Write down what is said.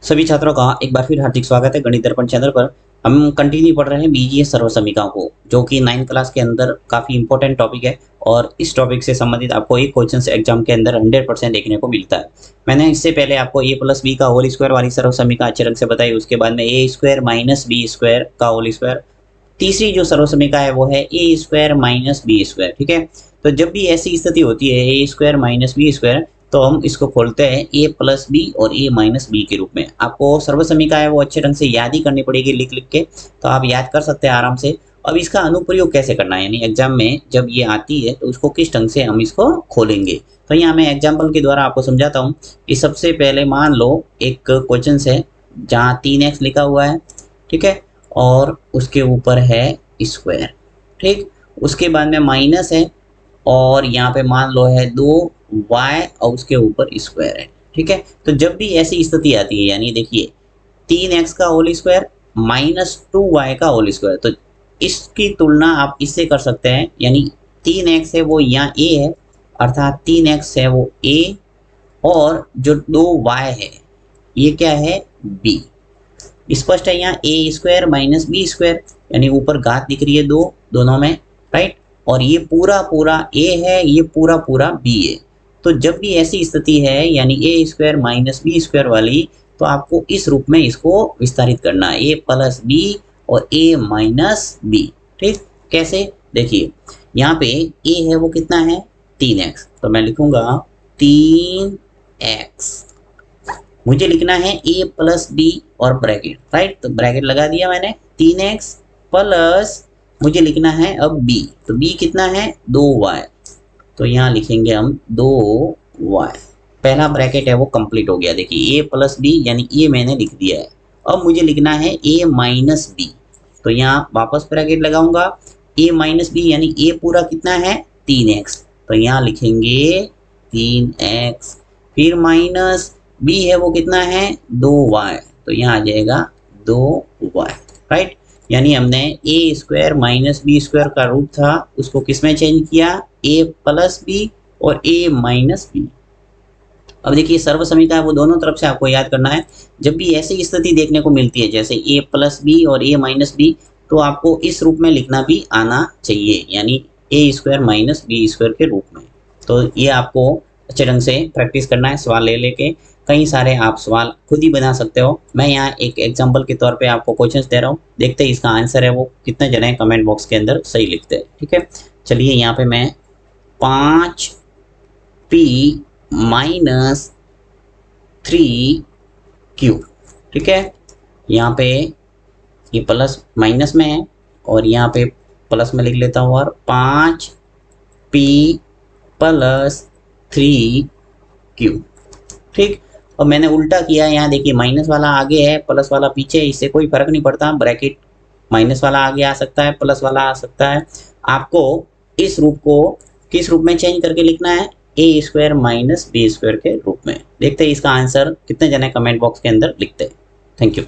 सभी छात्रों का एक बार फिर हार्दिक स्वागत है गणित दर्पण चैनल पर। हम कंटिन्यू पढ़ रहे हैं बीजीय सर्वसमीकरणों को, जो कि 9th क्लास के अंदर काफ़ी इंपॉर्टेंट टॉपिक है। और इस टॉपिक से संबंधित आपको एक क्वेश्चन एग्जाम के अंदर 100% देखने को मिलता है। मैंने इससे पहले आपको a प्लस बी का होल स्क्वायर वाली सर्वसमीकरण अच्छे रंग से बताई। उसके बाद में a square minus B square का होल स्क्वायर। तीसरी जो सर्वसमीकरण है वो है A square minus B square. ठीक है, तो जब भी ऐसी स्थिति होती है A square minus B square, तो हम इसको खोलते हैं ए प्लस बी और ए माइनस बी के रूप में। आपको सर्वसमीकरण है वो अच्छे ढंग से याद ही करनी पड़ेगी लिख लिख के, तो आप याद कर सकते हैं आराम से। अब इसका अनुप्रयोग कैसे करना है, यानी एग्जाम में जब ये आती है तो उसको किस ढंग से हम इसको खोलेंगे, तो यहाँ मैं एग्जाम्पल के द्वारा आपको समझाता हूँ कि सबसे पहले मान लो एक क्वेश्चन है जहाँ 3x लिखा हुआ है, ठीक है, और उसके ऊपर है स्क्वायर। ठीक, उसके बाद में माइनस है और यहाँ पे मान लो है 2y और उसके ऊपर स्क्वायर है। ठीक है, तो जब भी ऐसी स्थिति आती है, यानी देखिए 3x का होल स्क्वायर माइनस 2y का होल स्क्वायर, तो इसकी तुलना आप इससे कर सकते हैं, यानी 3x है वो यहाँ a है, अर्थात 3x है वो a, और जो 2y है ये क्या है b। स्पष्ट है, यहाँ ए स्क्वायर माइनस बी स्क्वायर, यानी ऊपर घात दिख रही है दो दोनों में, राइट, और ये पूरा पूरा ए है, ये पूरा पूरा बी है। तो जब भी ऐसी स्थिति है यानी ए स्क्वायर माइनस बी स्क्वायर वाली, तो आपको इस रूप में इसको विस्तारित करना है, ए प्लस बी और ए माइनस बी। ठीक, कैसे, देखिए यहाँ पे ए है वो कितना है 3x, तो मैं लिखूंगा 3x। मुझे लिखना है a प्लस बी और ब्रैकेट, राइट, तो ब्रैकेट लगा दिया मैंने 3x प्लस मुझे लिखना है अब b, तो b कितना है 2y, तो यहाँ लिखेंगे हम 2y। पहला ब्रैकेट है वो कंप्लीट हो गया। देखिए a प्लस बी यानी ये मैंने लिख दिया है। अब मुझे लिखना है a माइनस बी, तो यहाँ वापस ब्रैकेट लगाऊंगा, a माइनस बी यानी a पूरा कितना है 3x, तो यहाँ लिखेंगे 3x, फिर माइनस b है वो कितना है 2y, तो यहाँ आ जाएगा 2y, राइट। यानी हमने ए स्क्वायर माइनस बी स्क्वायर का रूप था उसको किस में चेंज किया, a प्लस बी और a माइनस बी। अब देखिए सर्वसमीकरण है वो दोनों तरफ से आपको याद करना है। जब भी ऐसी स्थिति देखने को मिलती है जैसे a प्लस बी और a माइनस बी, तो आपको इस रूप में लिखना भी आना चाहिए, यानी a square minus B square के रूप में। तो ये आपको अच्छे ढंग से प्रैक्टिस करना है, सवाल ले लेके कई सारे आप सवाल खुद ही बना सकते हो। मैं यहाँ एक एग्जांपल के तौर पे आपको क्वेश्चंस दे रहा हूँ, देखते हैं इसका आंसर है वो कितने जने कमेंट बॉक्स के अंदर सही लिखते हैं। ठीक है, चलिए यहाँ पे मैं 5p माइनस 3q, ठीक है, यहाँ पे ये प्लस माइनस में है और यहाँ पे प्लस में लिख लेता हूँ, और 5p प्लस 3q। ठीक, और मैंने उल्टा किया, यहाँ देखिए माइनस वाला आगे है प्लस वाला पीछे, इससे कोई फर्क नहीं पड़ता, ब्रैकेट माइनस वाला आगे आ सकता है प्लस वाला आ सकता है। आपको इस रूप को किस रूप में चेंज करके लिखना है, A square minus B square के रूप में। देखते हैं इसका आंसर कितने जने कमेंट बॉक्स के अंदर लिखते हैं। Thank you.